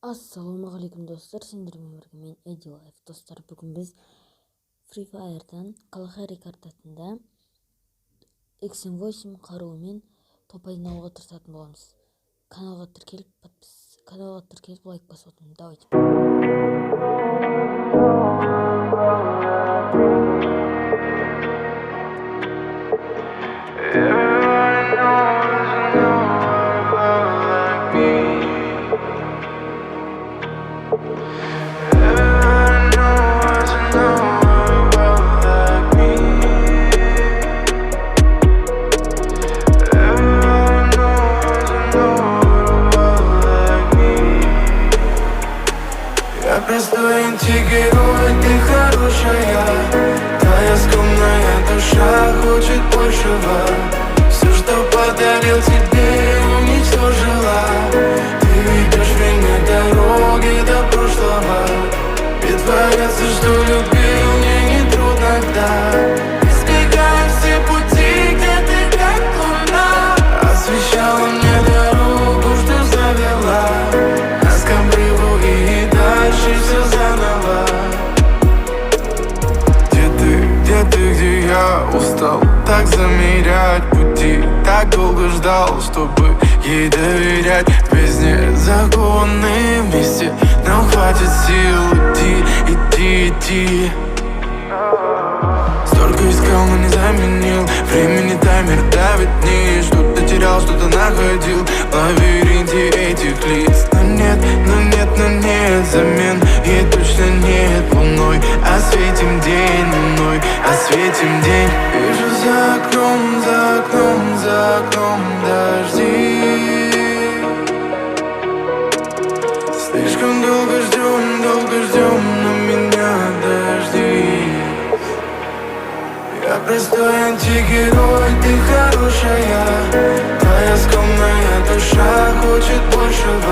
Ассалаумағалейкум достар, сендермен бірге мен Эди Лайф. Достар, бүгін біз Free Fire'дан Каналга картасында XM8 қаруымен топ-1 алуға тырысатын боламыз. Каналға тіркеліп лайк басып отырмын. Давайте. Я простой антигерой, ты хорошая. Твоя скромная душа хочет большего. Все, что подарил тебе, уничтожила. Ты ведешь меня дороги до прошлого. Притворяться, что любил, мне не трудно, да. Избегая все пути, где ты как луна. Освещала мне дорогу, что завела нас к обрыву и дальше все заново. Где я устал так замерять пути. Так долго ждал, чтобы ей доверять. В бездне законы вместе нам хватит сил идти. Столько искал, но не заменил. Времени таймер давит вниз. Что-то терял, что-то находил в лабиринте этих лиц. Но нет замен. Ей точно нет луной. Осветим день луной, осветим день. Вижу за окном дожди. Слишком долго ждем, но меня дожди. Я простой антигерой, ты хорошая. Твоя скромная душа хочет большего.